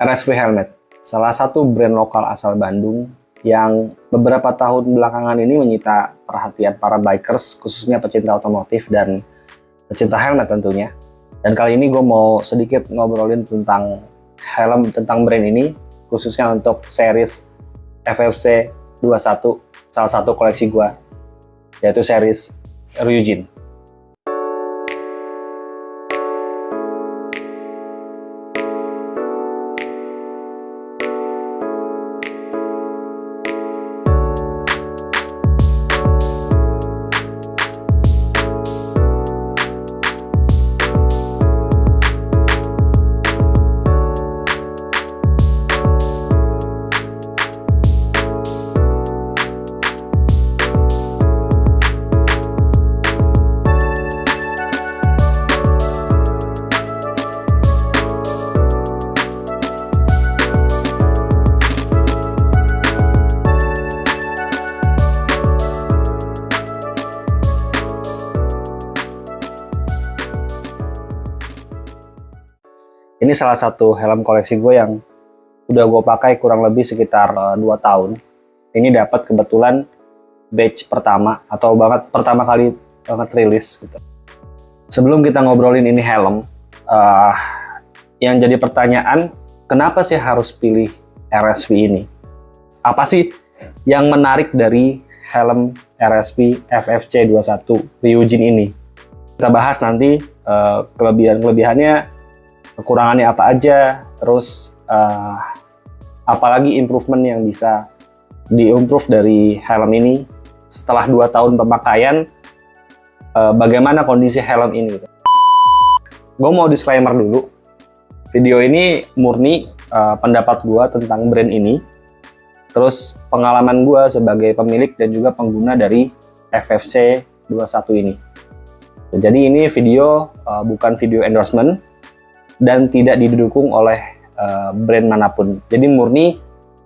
RSP Helmet, salah satu brand lokal asal Bandung yang beberapa tahun belakangan ini menyita perhatian para bikers, khususnya pecinta otomotif dan pecinta helmet tentunya. Dan kali ini gue mau sedikit ngobrolin tentang helm, tentang brand ini, khususnya untuk series FFC 21, salah satu koleksi gue, yaitu series Ryujin. Ini salah satu helm koleksi gue yang udah gue pakai kurang lebih sekitar 2 tahun. Ini dapat kebetulan batch pertama atau pertama kali rilis gitu. Sebelum kita ngobrolin ini helm, yang jadi pertanyaan, kenapa sih harus pilih RSP ini? Apa sih yang menarik dari helm RSP FFC 21 Ryujin ini? Kita bahas nanti kelebihan-kelebihannya, kekurangannya apa aja, terus apalagi improvement yang bisa di-improve dari helm ini setelah 2 tahun pemakaian, bagaimana kondisi helm ini gitu. Gue mau disclaimer dulu, video ini murni pendapat gue tentang brand ini, terus pengalaman gue sebagai pemilik dan juga pengguna dari FFC 21 ini. Jadi ini video bukan video endorsement dan tidak didukung oleh brand manapun. Jadi murni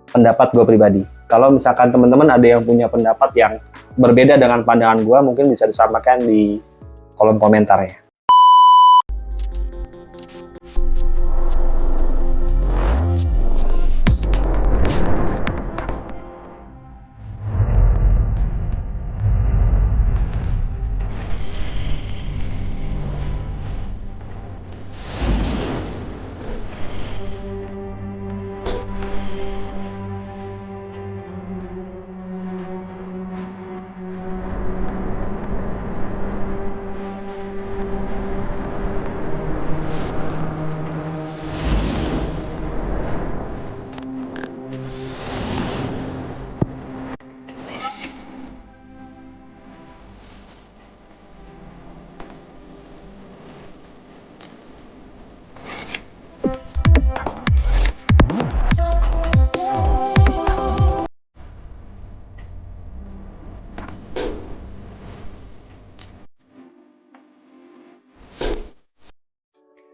pendapat gue pribadi. Kalau misalkan teman-teman ada yang punya pendapat yang berbeda dengan pandangan gue, mungkin bisa disampaikan di kolom komentarnya.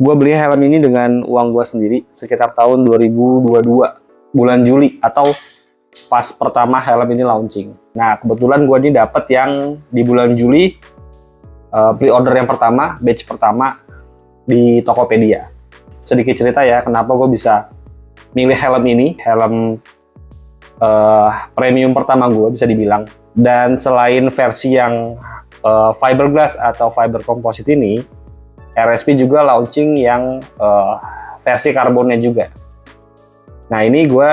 Gue beli helm ini dengan uang gue sendiri sekitar tahun 2022 bulan Juli, atau pas pertama helm ini launching. Nah kebetulan gue ini dapet yang di bulan Juli, pre-order yang pertama, batch pertama di Tokopedia. Sedikit cerita ya kenapa gue bisa milih helm ini, helm premium pertama gue bisa dibilang. Dan selain versi yang fiberglass atau fiber composite ini, RSP juga launching yang versi karbonnya juga. Nah ini gue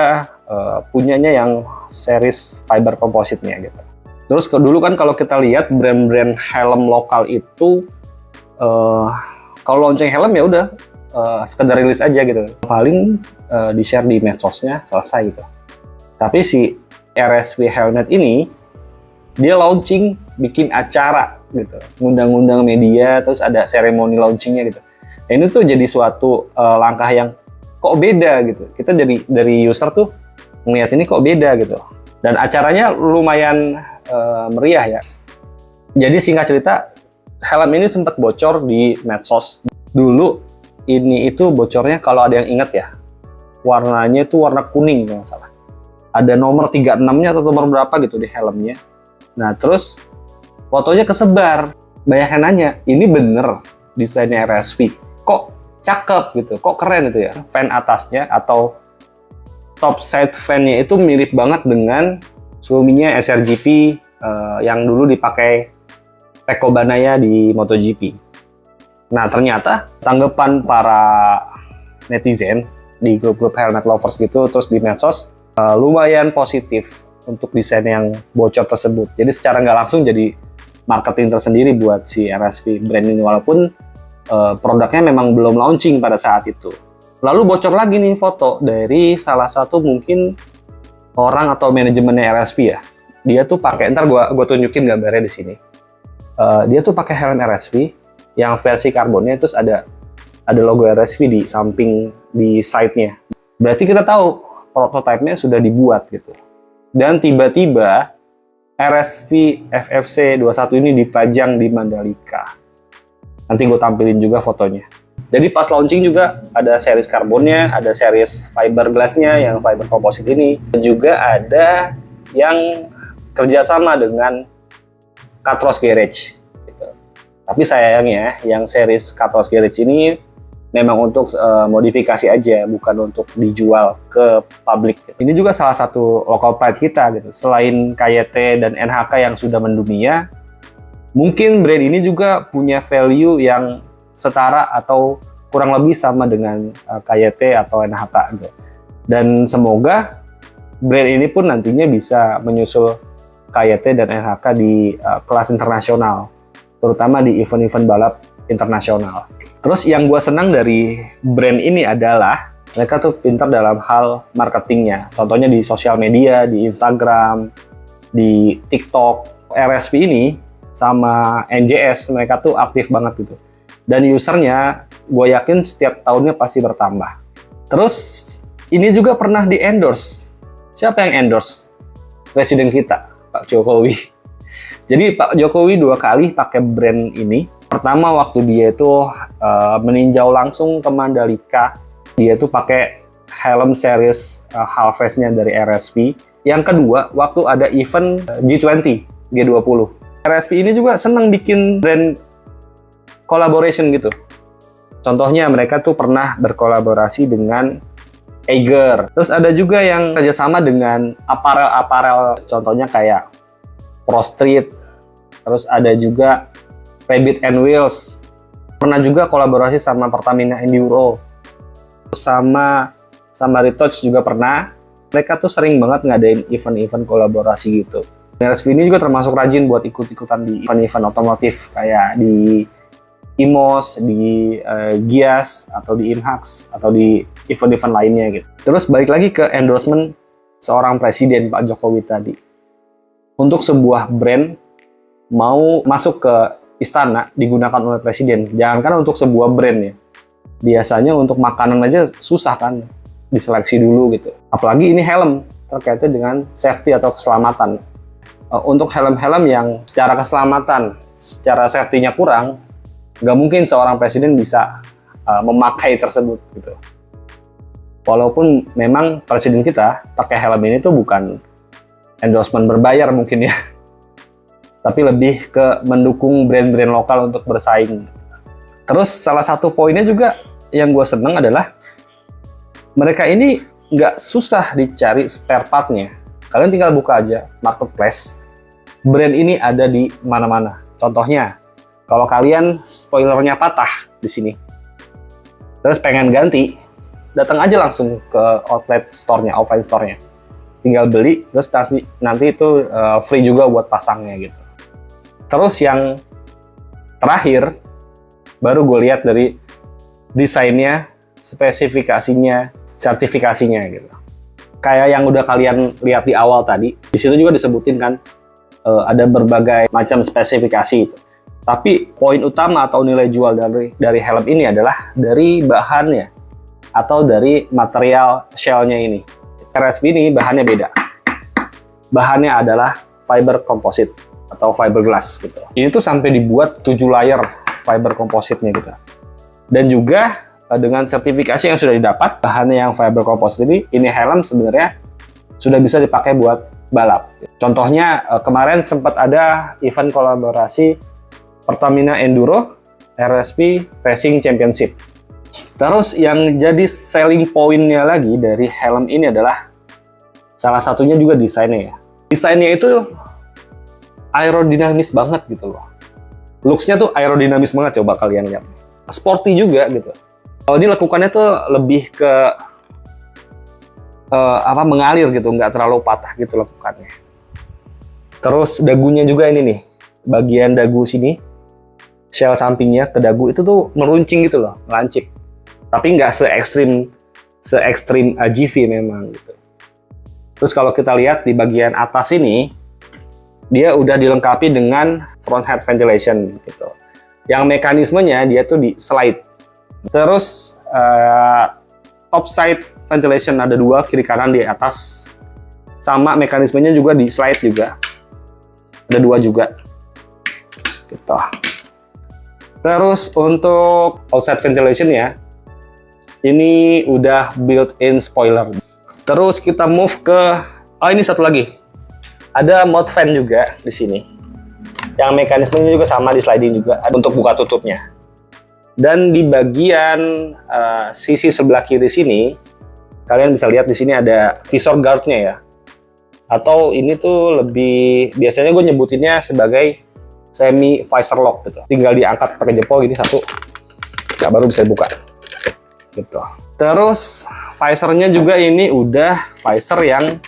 punyanya yang series fiber composite-nya gitu. Terus dulu kan kalau kita lihat brand-brand helm lokal itu, kalau launching helm ya udah sekedar rilis aja gitu. Paling di-share di medsosnya, selesai gitu. Tapi si RSP Helmet ini, dia launching, bikin acara gitu, ngundang-ngundang media, terus ada seremoni launchingnya gitu. Nah, ini tuh jadi suatu langkah yang kok beda gitu. Kita dari user tuh ngeliat ini kok beda gitu. Dan acaranya lumayan meriah ya. Jadi singkat cerita, helm ini sempat bocor di medsos. Dulu ini itu bocornya, kalau ada yang ingat ya, warnanya itu warna kuning kalau nggak salah. Ada nomor 36-nya atau nomor berapa gitu di helmnya. Nah terus fotonya kesebar, banyak yang nanya, ini bener desainnya RSP, kok cakep gitu, kok keren itu ya. Fan atasnya atau top side fan-nya itu mirip banget dengan Suominya SRGP yang dulu dipakai Pecco Bagnaia di MotoGP. Nah, ternyata tanggapan para netizen di grup-grup helmet lovers gitu, terus di medsos, lumayan positif untuk desain yang bocor tersebut. Jadi secara nggak langsung jadi marketing tersendiri buat si RSP brand ini, walaupun produknya memang belum launching pada saat itu. Lalu bocor lagi nih foto dari salah satu mungkin orang atau manajemennya RSP ya. Dia tuh pakai, ntar gua tunjukin gambarnya di sini. Dia tuh pakai helm RSP yang versi karbonnya, terus ada logo RSP di samping di side-nya. Berarti kita tahu prototipenya sudah dibuat gitu. Dan tiba-tiba RSP FFC 21 ini dipajang di Mandalika. Nanti gue tampilin juga fotonya. Jadi pas launching juga ada series karbonnya, ada series fiberglass-nya yang fiber composite ini. Juga ada yang kerjasama dengan Cutros Garage. Gitu. Tapi sayangnya yang series Cutros Garage ini memang untuk modifikasi aja, bukan untuk dijual ke publik. Gitu. Ini juga salah satu local pride kita gitu. Selain KYT dan NHK yang sudah mendunia, mungkin brand ini juga punya value yang setara atau kurang lebih sama dengan KYT atau NHK gitu. Dan semoga brand ini pun nantinya bisa menyusul KYT dan NHK di kelas internasional, terutama di event-event balap internasional. Terus yang gue senang dari brand ini adalah mereka tuh pintar dalam hal marketingnya. Contohnya di sosial media, di Instagram, di TikTok. RSP ini sama NJS mereka tuh aktif banget gitu. Dan usernya gue yakin setiap tahunnya pasti bertambah. Terus ini juga pernah di endorse. Siapa yang endorse? Presiden kita, Pak Jokowi. Jadi Pak Jokowi 2 kali pakai brand ini. Pertama waktu dia itu meninjau langsung ke Mandalika, dia tuh pakai helm series Half-Face-nya dari RSP. Yang kedua waktu ada event G20, G20. RSP ini juga senang bikin brand collaboration gitu. Contohnya mereka tuh pernah berkolaborasi dengan Eiger. Terus ada juga yang kerjasama dengan aparel-aparel, contohnya kayak Pro Street. Terus ada juga Rabbit and Wheels. Pernah juga kolaborasi sama Pertamina Enduro. Sama Retouch juga pernah. Mereka tuh sering banget ngadain event-event kolaborasi gitu. RSP ini juga termasuk rajin buat ikut-ikutan di event-event otomotif kayak di IMOS, di Gias, atau di IMHAX, atau di event-event lainnya gitu. Terus balik lagi ke endorsement seorang presiden, Pak Jokowi tadi. Untuk sebuah brand mau masuk ke istana digunakan oleh presiden, jangankan untuk sebuah brand ya. Biasanya untuk makanan aja susah kan, diseleksi dulu gitu. Apalagi ini helm, terkaitan dengan safety atau keselamatan. Untuk helm-helm yang secara keselamatan, secara safety-nya kurang, nggak mungkin seorang presiden bisa memakai tersebut gitu. Walaupun memang presiden kita pakai helm ini tuh bukan endorsement berbayar mungkin ya, tapi lebih ke mendukung brand-brand lokal untuk bersaing. Terus salah satu poinnya juga yang gue seneng adalah mereka ini nggak susah dicari spare part-nya. Kalian tinggal buka aja marketplace, brand ini ada di mana-mana. Contohnya, kalau kalian spoilernya patah di sini, terus pengen ganti, datang aja langsung ke outlet store-nya, offline store-nya. Tinggal beli, terus nanti itu free juga buat pasangnya gitu. Terus yang terakhir, baru gue lihat dari desainnya, spesifikasinya, sertifikasinya gitu. Kayak yang udah kalian lihat di awal tadi, di situ juga disebutin kan, ada berbagai macam spesifikasi. Tapi poin utama atau nilai jual dari helm ini adalah dari bahannya atau dari material shell-nya ini. RSP ini bahannya beda. Bahannya adalah fiber composite atau fiberglass gitu. Ini tuh sampai dibuat 7 layer fiber composite-nya gitu. Dan juga dengan sertifikasi yang sudah didapat, bahannya yang fiber composite ini helm sebenarnya sudah bisa dipakai buat balap. Contohnya kemarin sempat ada event kolaborasi Pertamina Enduro RSP Racing Championship. Terus yang jadi selling point-nya lagi dari helm ini adalah salah satunya juga desainnya ya. Desainnya itu aerodinamis banget gitu loh. Looks-nya tuh aerodinamis banget, coba kalian lihat. Sporty juga gitu. Kalau ini lekukannya tuh lebih ke mengalir gitu, nggak terlalu patah gitu lekukannya. Terus dagunya juga ini nih, bagian dagu sini, shell sampingnya ke dagu itu tuh meruncing gitu loh, lancip. Tapi nggak se-ekstrim AGV memang gitu. Terus kalau kita lihat di bagian atas ini, dia udah dilengkapi dengan front head ventilation gitu. Yang mekanismenya dia tuh di slide. Terus top side ventilation ada 2, kiri kanan di atas. Sama mekanismenya juga di slide juga. Ada 2 juga. Gitu. Terus untuk outside ventilation ya, ini udah built-in spoiler. Terus kita move ke, ini satu lagi. Ada mode fan juga di sini. Yang mekanismenya juga sama, di sliding juga untuk buka tutupnya. Dan di bagian sisi sebelah kiri sini, kalian bisa lihat di sini ada visor guard-nya ya. Atau ini tuh lebih, biasanya gue nyebutinnya sebagai semi visor lock gitu. Tinggal diangkat pakai jempol gini satu, ya baru bisa dibuka. Gitu. Terus visornya juga ini udah visor yang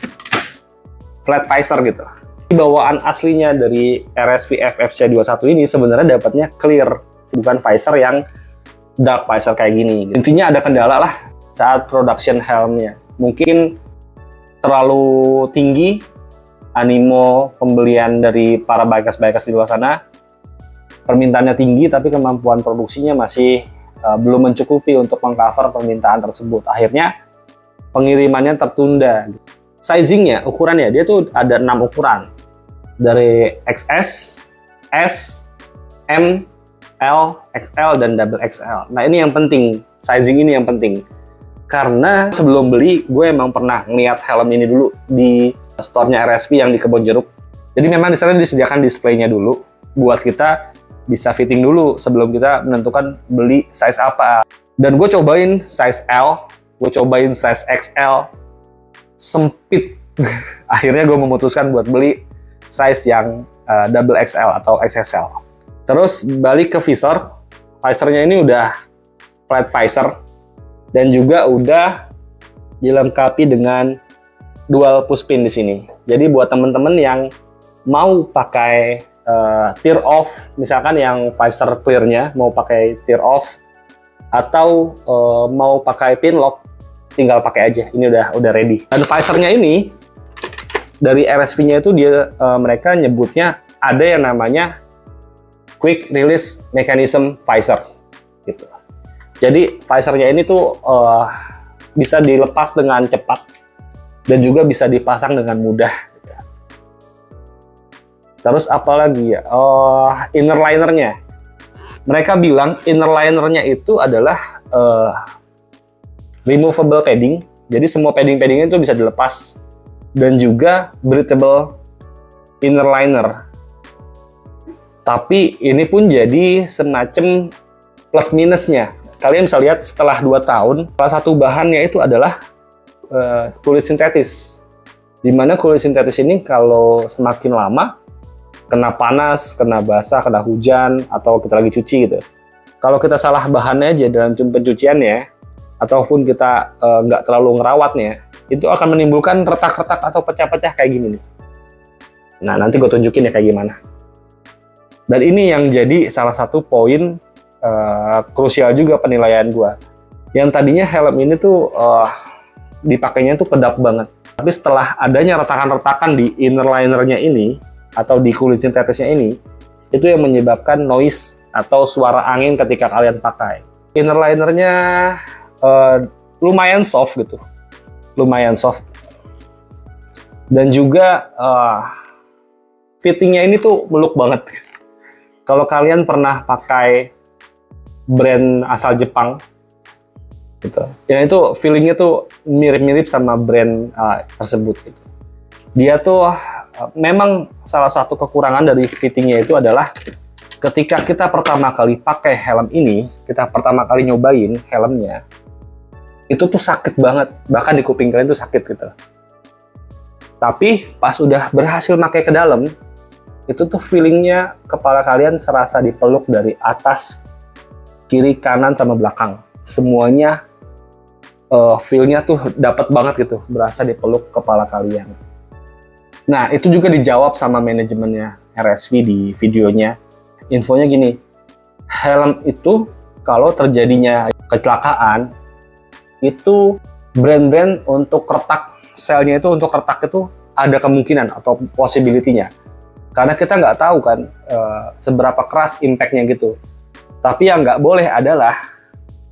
flat visor gitu. Bawaan aslinya dari RSV FFC21 ini sebenarnya dapatnya clear, bukan visor yang dark visor kayak gini. Intinya ada kendala lah saat production helmnya. Mungkin terlalu tinggi animo pembelian dari para bikers-bikers di luar sana. Permintaannya tinggi tapi kemampuan produksinya masih belum mencukupi untuk mengcover permintaan tersebut. Akhirnya pengirimannya tertunda. Sizingnya, ukurannya, dia tuh ada 6 ukuran. Dari XS, S, M, L, XL, dan double XL. Nah ini yang penting, sizing ini yang penting. Karena sebelum beli, gue emang pernah ngeliat helm ini dulu di store-nya RSV yang di Kebonjeruk. Jadi memang di sana disediakan displaynya dulu, buat kita bisa fitting dulu sebelum kita menentukan beli size apa. Dan gue cobain size L, gue cobain size XL, sempit. Akhirnya gue memutuskan buat beli size yang double XL atau XXL. Terus balik ke visor, visornya ini udah flat visor dan juga udah dilengkapi dengan dual pushpin di sini. Jadi buat temen-temen yang mau pakai tear off, misalkan yang visor clear-nya mau pakai tear off atau mau pakai pin lock, tinggal pakai aja. Ini udah ready. Dan visornya ini dari RSV-nya itu dia mereka nyebutnya ada yang namanya quick release mechanism visor gitu. Jadi visornya ini tuh bisa dilepas dengan cepat dan juga bisa dipasang dengan mudah. Terus apalagi ya, inner linernya. Mereka bilang inner linernya itu adalah removable padding. Jadi semua padding-paddingnya itu bisa dilepas. Dan juga breathable inner liner. Tapi ini pun jadi semacam plus minusnya. Kalian bisa lihat setelah 2 tahun, salah satu bahannya itu adalah kulit sintetis. Dimana kulit sintetis ini kalau semakin lama, kena panas, kena basah, kena hujan, atau kita lagi cuci gitu. Kalau kita salah bahannya aja dalam pencuciannya, ataupun kita nggak terlalu ngerawatnya, itu akan menimbulkan retak-retak atau pecah-pecah kayak gini nih. Nah, nanti gue tunjukin ya kayak gimana. Dan ini yang jadi salah satu poin krusial juga penilaian gue. Yang tadinya helm ini tuh dipakainya tuh kedap banget. Tapi setelah adanya retakan-retakan di inner linernya ini, atau di kulit sintetisnya ini, itu yang menyebabkan noise atau suara angin ketika kalian pakai. Inner linernya lumayan soft gitu. Lumayan soft. Dan juga fittingnya ini tuh meluk banget. Kalau kalian pernah pakai brand asal Jepang gitu, ya itu feelingnya tuh mirip-mirip sama brand tersebut gitu. Dia tuh memang salah satu kekurangan dari fittingnya itu adalah ketika kita pertama kali pakai helm ini, kita pertama kali nyobain helmnya, itu tuh sakit banget, bahkan di kuping kalian tuh sakit gitu. Tapi pas udah berhasil pakai ke dalam, itu tuh feelingnya kepala kalian serasa dipeluk dari atas, kiri, kanan, sama belakang. Semuanya feel-nya tuh dapat banget gitu, berasa dipeluk kepala kalian. Nah, itu juga dijawab sama manajemennya RSV di videonya. Infonya gini, helm itu kalau terjadinya kecelakaan, itu brand-brand untuk retak, selnya itu untuk retak itu ada kemungkinan atau possibility-nya. Karena kita nggak tahu kan seberapa keras impact-nya gitu. Tapi yang nggak boleh adalah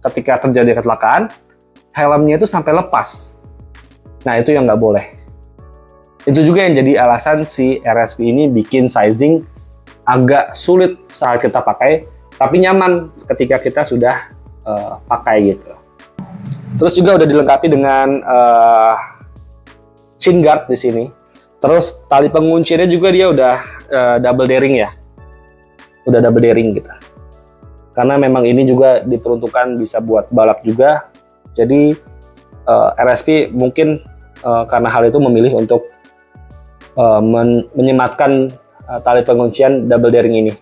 ketika terjadi kecelakaan, helmnya itu sampai lepas. Nah, itu yang nggak boleh. Itu juga yang jadi alasan si RSV ini bikin sizing agak sulit saat kita pakai, tapi nyaman ketika kita sudah pakai gitu. Terus juga udah dilengkapi dengan shin guard di sini. Terus tali penguncinya juga dia udah double daring ya. Udah double daring gitu. Karena memang ini juga diperuntukkan bisa buat balap juga. Jadi RSV mungkin karena hal itu memilih untuk menyematkan tali penguncian double daring ini.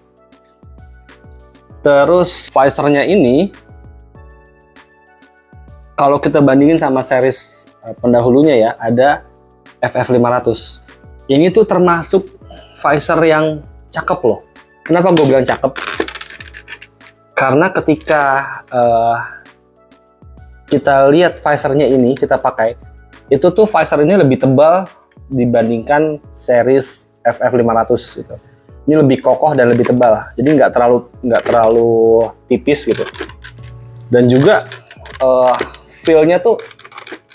Terus visornya ini, kalau kita bandingin sama series pendahulunya ya, ada FF500. Ini tuh termasuk visor yang cakep loh. Kenapa gue bilang cakep? Karena ketika kita lihat visornya ini, kita pakai, itu tuh visor ini lebih tebal dibandingkan series FF500 gitu. Ini lebih kokoh dan lebih tebal, jadi nggak terlalu tipis gitu. Dan juga feel-nya tuh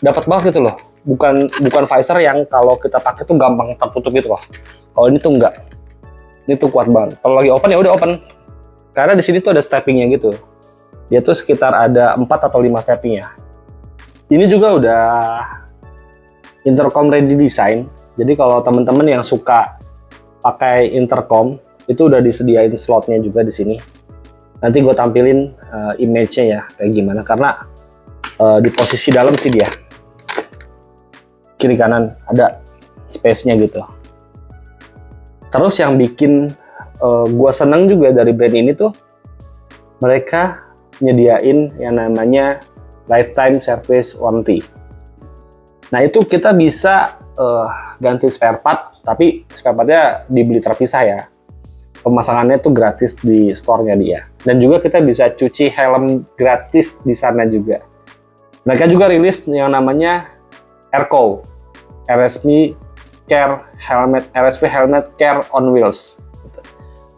dapat banget gitu loh. Bukan visor yang kalau kita pakai tuh gampang tertutup gitu loh. Kalau ini tuh enggak. Ini tuh kuat banget. Kalau lagi open ya udah open. Karena di sini tuh ada steppingnya gitu. Dia tuh sekitar ada 4 atau 5 steppingnya. Ini juga udah intercom ready design. Jadi kalau teman-teman yang suka pakai intercom, itu udah disediain slotnya juga di sini. Nanti gue tampilin image-nya ya kayak gimana. Karena di posisi dalam sih dia. Kiri kanan ada space-nya gitu. Terus yang bikin gue seneng juga dari brand ini tuh, mereka nyediain yang namanya lifetime service warranty. Nah itu kita bisa ganti spare part, tapi spare partnya dibeli terpisah ya. Pemasangannya tuh gratis di store-nya dia. Dan juga kita bisa cuci helm gratis di sana juga. Mereka juga rilis yang namanya RCO, RSV Care Helmet, RSV Helmet Care on Wheels.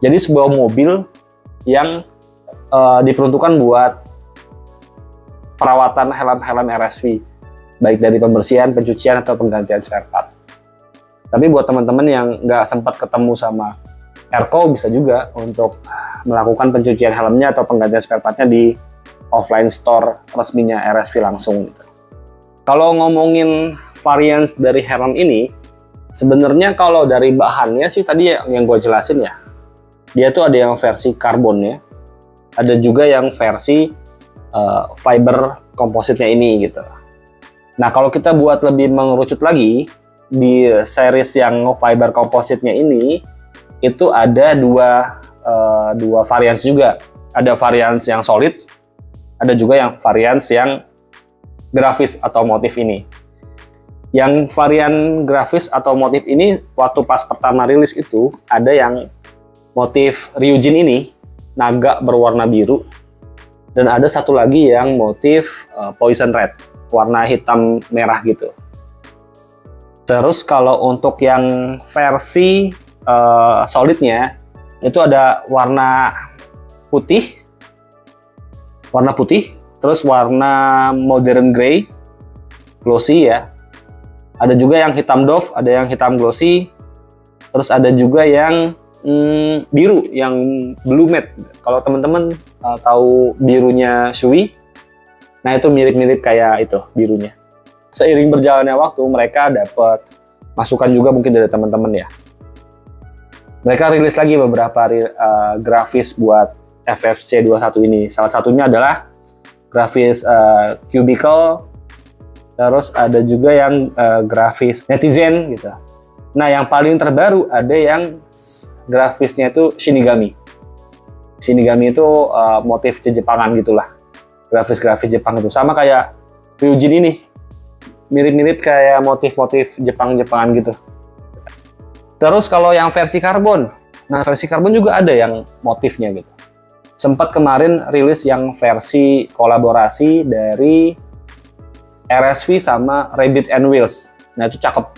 Jadi sebuah mobil yang diperuntukkan buat perawatan helm-helm RSV, baik dari pembersihan, pencucian, atau penggantian spare part. Tapi buat teman-teman yang nggak sempat ketemu sama RCO, bisa juga untuk melakukan pencucian helmnya atau penggantian spare partnya di offline store resminya RSV langsung. Kalau ngomongin varians dari helm ini, sebenarnya kalau dari bahannya sih tadi yang gue jelasin ya, dia tuh ada yang versi karbonnya, ada juga yang versi fiber kompositnya ini gitu. Nah kalau kita buat lebih mengerucut lagi, di series yang fiber kompositnya ini, itu ada dua varians juga. Ada varians yang solid, ada juga yang varians yang grafis atau motif ini. Yang varian grafis atau motif ini, waktu pas pertama rilis itu, ada yang motif Ryujin ini, naga berwarna biru. Dan ada satu lagi yang motif Poison Red, warna hitam merah gitu. Terus kalau untuk yang versi solidnya, itu ada warna putih, terus warna modern grey, glossy ya. Ada juga yang hitam doff, ada yang hitam glossy, terus ada juga yang biru, yang blue matte. Kalau teman-teman tahu birunya Shui, nah itu mirip-mirip kayak itu birunya. Seiring berjalannya waktu, mereka dapat masukan juga mungkin dari teman-teman ya. Mereka rilis lagi beberapa grafis buat FFC 21 ini. Salah satunya adalah grafis cubicle, terus ada juga yang grafis netizen gitu. Nah, yang paling terbaru ada yang grafisnya itu Shinigami. Shinigami itu motif Jepangan gitulah. Grafis-grafis Jepang itu sama kayak Ryujin ini. Mirip-mirip kayak motif-motif Jepang-Jepangan gitu. Terus kalau yang versi karbon, nah versi karbon juga ada yang motifnya gitu. Sempat kemarin rilis yang versi kolaborasi dari RSV sama Rabbit and Wheels. Nah itu cakep.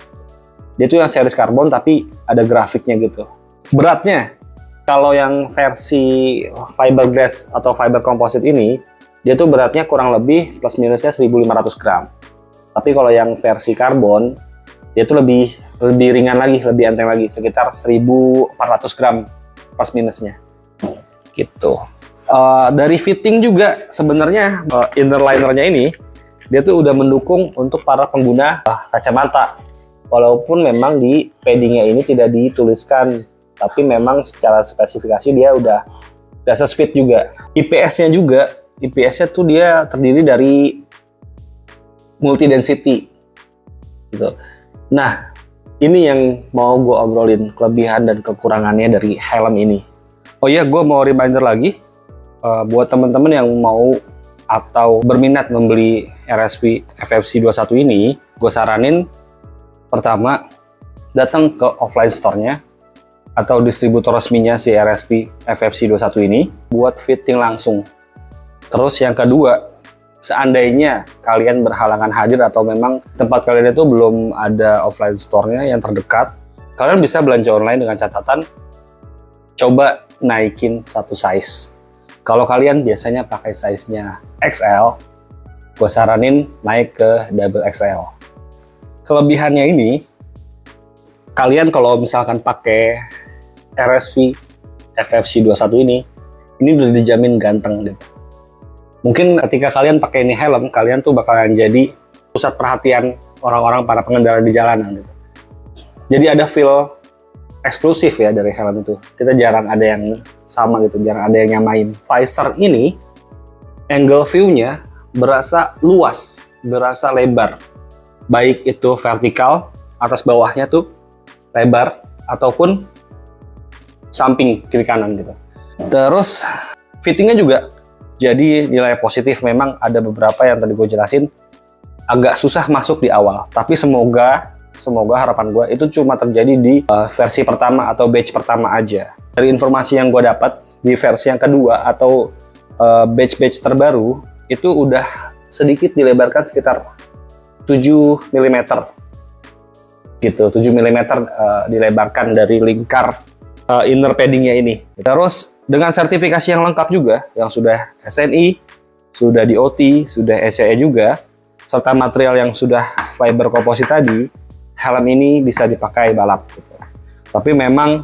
Dia tuh yang series karbon tapi ada grafiknya gitu. Beratnya, kalau yang versi fiberglass atau fiber composite ini, dia tuh beratnya kurang lebih plus minusnya 1.500 gram. Tapi kalau yang versi karbon, dia tuh lebih ringan lagi, lebih enteng lagi, sekitar 1.400 gram plus minusnya. Gitu. Dari fitting juga sebenarnya inner linernya ini, dia tuh udah mendukung untuk para pengguna kacamata. Walaupun memang di paddingnya ini tidak dituliskan, tapi memang secara spesifikasi dia udah sesuai juga. IPS-nya tuh dia terdiri dari multi density gitu. Nah, ini yang mau gue obrolin kelebihan dan kekurangannya dari helm ini. Oh iya, gue mau reminder lagi buat teman-teman yang mau atau berminat membeli RSV FFC 21 ini, gue saranin pertama datang ke offline store-nya atau distributor resminya si RSV FFC 21 ini buat fitting langsung. Terus yang kedua, seandainya kalian berhalangan hadir atau memang tempat kalian itu belum ada offline store-nya yang terdekat, kalian bisa belanja online dengan catatan coba naikin satu size. Kalau kalian biasanya pakai size-nya XL, gue saranin naik ke double XL. Kelebihannya ini, kalian kalau misalkan pakai RSV FFC 21 ini udah dijamin ganteng gitu. Mungkin ketika kalian pakai ini helm, kalian tuh bakalan jadi pusat perhatian orang-orang para pengendara di jalanan gitu. Jadi ada feel eksklusif ya dari helm itu. Kita jarang ada yang sama gitu, jarang ada yang nyamain. Visor ini, angle view-nya berasa luas, berasa lebar. Baik itu vertikal, atas bawahnya tuh lebar, ataupun samping kiri kanan gitu. Terus fittingnya juga jadi nilai positif. Memang ada beberapa yang tadi gue jelasin agak susah masuk di awal, tapi semoga harapan gue itu cuma terjadi di versi pertama atau batch pertama aja. Dari informasi yang gue dapat di versi yang kedua atau batch terbaru itu udah sedikit dilebarkan sekitar 7 mm gitu, 7 mm dilebarkan dari lingkar inner paddingnya ini. Terus dengan sertifikasi yang lengkap juga, yang sudah SNI, sudah DOT, sudah SCE juga, serta material yang sudah fiber composite tadi, helm ini bisa dipakai balap gitu. Tapi memang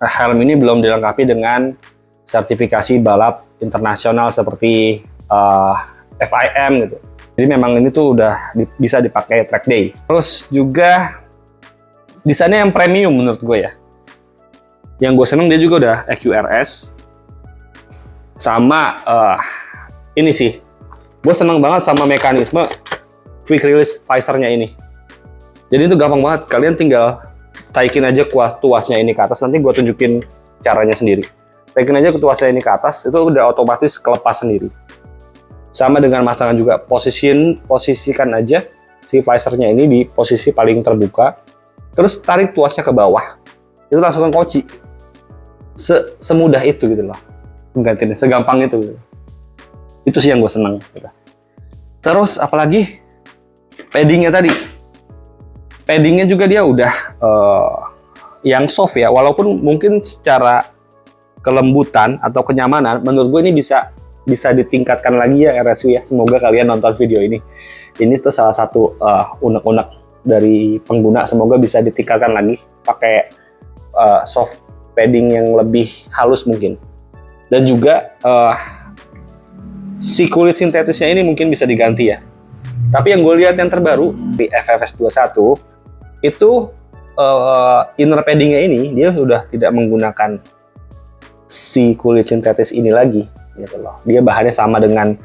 helm ini belum dilengkapi dengan sertifikasi balap internasional seperti FIM gitu. Jadi memang ini tuh udah bisa dipakai track day. Terus juga desainnya yang premium menurut gue ya. Yang gue seneng dia juga udah EQRS. Sama ini sih, gue seneng banget sama mekanisme quick release visornya ini. Jadi itu gampang banget, kalian tinggal taikin aja tuasnya ini ke atas. Nanti gue tunjukin caranya sendiri. Taikin aja tuasnya ini ke atas, itu udah otomatis kelepas sendiri. Sama dengan masangan juga, posisikan aja si visornya ini di posisi paling terbuka. Terus tarik tuasnya ke bawah, itu langsung ke kunci. Semudah itu gitu loh menggantinya, segampang itu gitu. Itu sih yang gue seneng gitu. Terus apalagi paddingnya tadi, paddingnya juga dia udah yang soft ya, walaupun mungkin secara kelembutan atau kenyamanan menurut gue ini bisa ditingkatkan lagi ya RSV ya. Semoga kalian nonton video ini tuh salah satu unek-unek dari pengguna, semoga bisa ditingkatkan lagi pakai soft padding yang lebih halus mungkin. Dan juga si kulit sintetisnya ini mungkin bisa diganti ya. Tapi yang gue lihat yang terbaru di FFS 21 itu inner paddingnya ini dia sudah tidak menggunakan si kulit sintetis ini lagi gitu loh. Dia bahannya sama dengan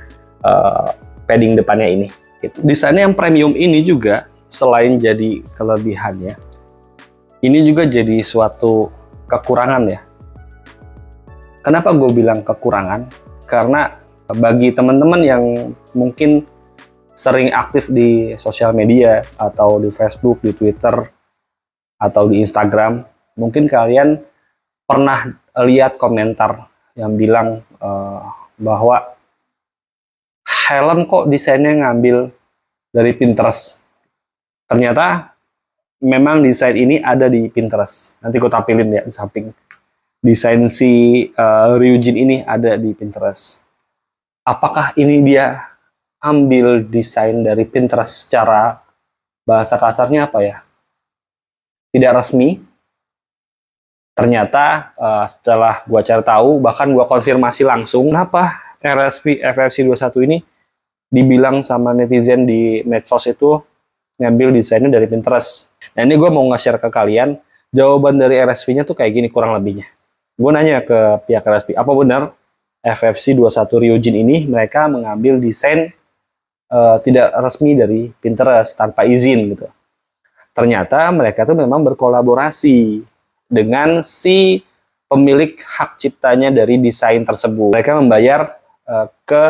padding depannya ini gitu. Desainnya yang premium ini juga selain jadi kelebihannya, ini juga jadi suatu kekurangan ya. Kenapa gue bilang kekurangan? Karena bagi teman-teman yang mungkin sering aktif di sosial media atau di Facebook, di Twitter, atau di Instagram, mungkin kalian pernah lihat komentar yang bilang bahwa helm kok desainnya ngambil dari Pinterest. Ternyata memang desain ini ada di Pinterest. Nanti gue tampilin ya di samping. Desain si Ryujin ini ada di Pinterest. Apakah ini dia ambil desain dari Pinterest secara bahasa kasarnya apa ya? Tidak resmi. Ternyata setelah gue cari tahu, bahkan gue konfirmasi langsung, kenapa RSP FFC 21 ini dibilang sama netizen di medsos itu ngambil desainnya dari Pinterest. Nah ini gue mau nge-share ke kalian, jawaban dari RSP-nya tuh kayak gini kurang lebihnya. Gue nanya ke pihak RSP, apa benar FFC 21 Ryujin ini mereka mengambil desain tidak resmi dari Pinterest tanpa izin gitu. Ternyata mereka tuh memang berkolaborasi dengan si pemilik hak ciptanya dari desain tersebut. Mereka membayar ke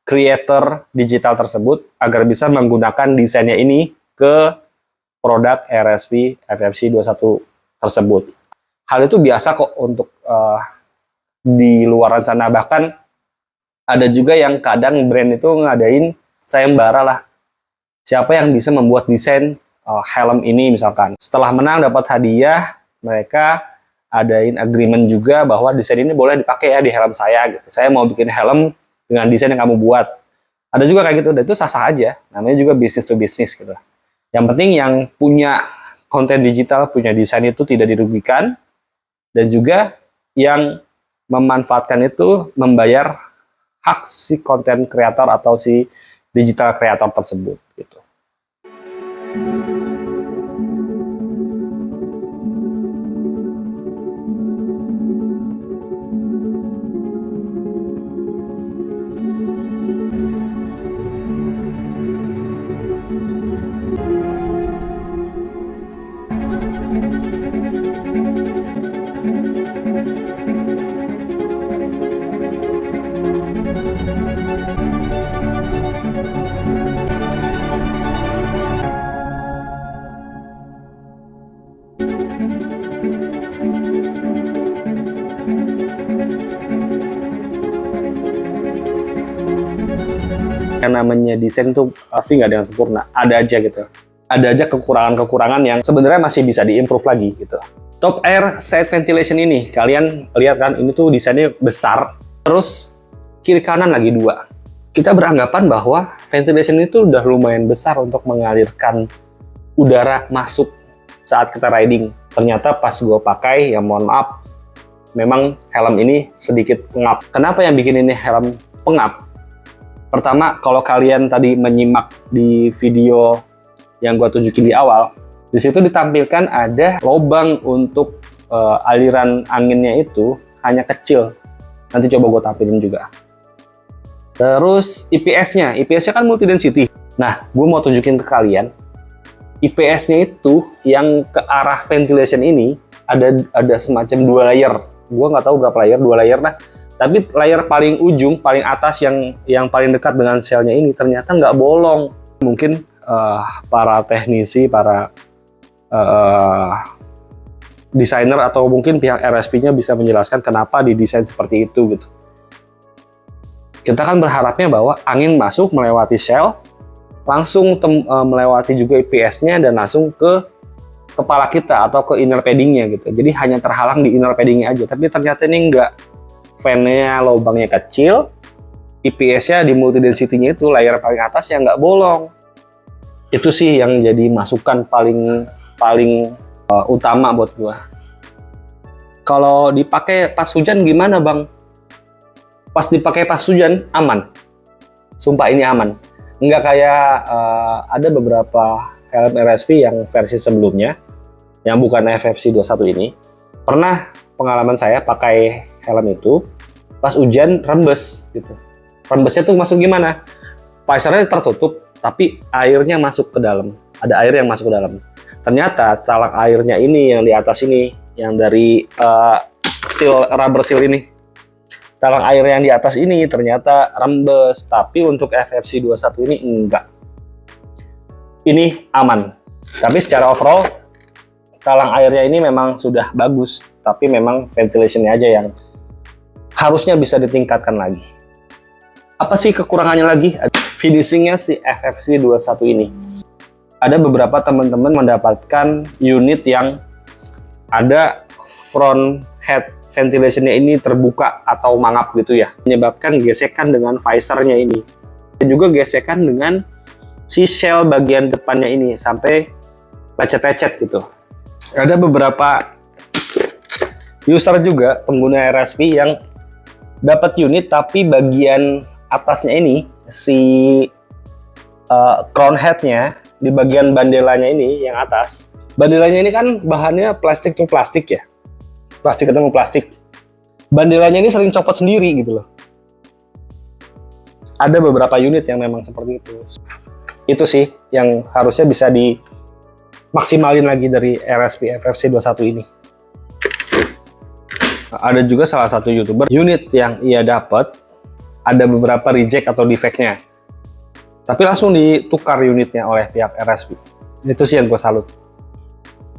creator digital tersebut agar bisa menggunakan desainnya ini ke produk RSP FFC 21 tersebut. Hal itu biasa kok untuk di luar sana. Bahkan ada juga yang kadang brand itu ngadain sayembara lah. Siapa yang bisa membuat desain helm ini misalkan. Setelah menang dapat hadiah, mereka adain agreement juga bahwa desain ini boleh dipakai ya di helm saya gitu. Saya mau bikin helm dengan desain yang kamu buat. Ada juga kayak gitu, dan itu sah-sah aja. Namanya juga business to business gitu. Yang penting yang punya konten digital, punya desain itu tidak dirugikan, dan juga yang memanfaatkan itu membayar hak si konten kreator atau si digital kreator tersebut gitu. Yang namanya desain tuh pasti nggak ada yang sempurna, ada aja gitu. Ada aja kekurangan-kekurangan yang sebenarnya masih bisa diimprove lagi gitu. Top air side ventilation ini, kalian lihat kan, ini tuh desainnya besar, terus kiri kanan lagi dua. Kita beranggapan bahwa ventilation itu udah lumayan besar untuk mengalirkan udara masuk saat kita riding. Ternyata pas gue pakai, ya mohon maaf, memang helm ini sedikit pengap. Kenapa yang bikin ini helm pengap? Pertama, kalau kalian tadi menyimak di video yang gue tunjukin di awal, di situ ditampilkan ada lubang untuk aliran anginnya itu hanya kecil. Nanti coba gue tampilin juga. Terus IPS-nya kan multi density. Nah, gue mau tunjukin ke kalian, IPS-nya itu yang ke arah ventilation ini ada semacam dua layer. Gue nggak tahu berapa layer, dua layer lah. Tapi layer paling ujung, paling atas yang paling dekat dengan selnya ini ternyata nggak bolong. Mungkin para teknisi, para desainer atau mungkin pihak RSP-nya bisa menjelaskan kenapa didesain seperti itu gitu. Kita kan berharapnya bahwa angin masuk melewati sel, langsung melewati juga IPS-nya dan langsung ke kepala kita atau ke inner padding-nya gitu. Jadi hanya terhalang di inner padding-nya aja. Tapi ternyata ini enggak. Fan-nya lubangnya kecil, IPS-nya di multi density-nya itu layer paling atas yang nggak bolong. Itu sih yang jadi masukan paling utama buat gua. Kalau dipakai pas hujan gimana bang? Pas dipakai pas hujan aman. Sumpah ini aman. Nggak kayak ada beberapa helm RSP yang versi sebelumnya yang bukan FFC 21 ini, pernah pengalaman saya pakai helm itu pas hujan rembes gitu. Rembesnya tuh masuk gimana? Visornya tertutup tapi airnya masuk ke dalam. Ada air yang masuk ke dalam. Ternyata talang airnya ini yang di atas ini, yang dari rubber seal ini. Talang air yang di atas ini ternyata rembes, tapi untuk FFC 21 ini enggak. Ini aman. Tapi secara overall talang airnya ini memang sudah bagus, tapi memang ventilationnya aja yang harusnya bisa ditingkatkan lagi. Apa sih kekurangannya lagi? Finishingnya si FFC 21 ini. Ada beberapa teman-teman mendapatkan unit yang ada front head ventilationnya ini terbuka atau mangap gitu ya, menyebabkan gesekan dengan visornya ini. Dan juga gesekan dengan si shell bagian depannya ini sampai lecet-lecet gitu. Ada beberapa user juga pengguna RSP yang dapat unit tapi bagian atasnya ini si crown headnya di bagian bandelanya ini yang atas. Bandelanya ini kan bahannya plastik tuh plastik ya. Plastik ketemu plastik. Bandelanya ini sering copot sendiri gitu loh. Ada beberapa unit yang memang seperti itu. Itu sih yang harusnya bisa dimaksimalin lagi dari RSP FFC 21 ini. Ada juga salah satu YouTuber unit yang ia dapat ada beberapa reject atau defectnya, tapi langsung ditukar unitnya oleh pihak RSP. Itu sih yang gue salut.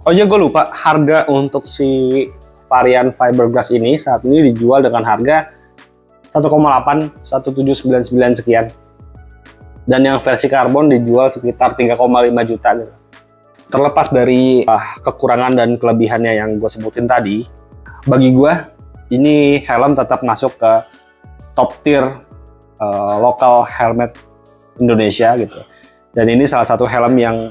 Oh iya, gue lupa harga untuk si varian fiberglass ini saat ini dijual dengan harga 1,8 1799 sekian, dan yang versi karbon dijual sekitar 3,5 juta gitu. Terlepas dari kekurangan dan kelebihannya yang gue sebutin tadi, bagi gue ini helm tetap masuk ke top tier lokal helmet Indonesia gitu. Dan ini salah satu helm yang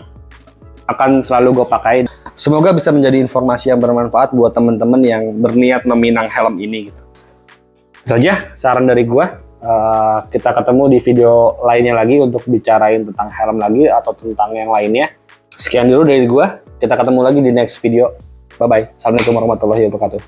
akan selalu gue pakai. Semoga bisa menjadi informasi yang bermanfaat buat teman-teman yang berniat meminang helm ini gitu. Itu aja saran dari gue. Kita ketemu di video lainnya lagi untuk bicarain tentang helm lagi atau tentang yang lainnya. Sekian dulu dari gue. Kita ketemu lagi di next video. Bye bye. Assalamualaikum warahmatullahi wabarakatuh.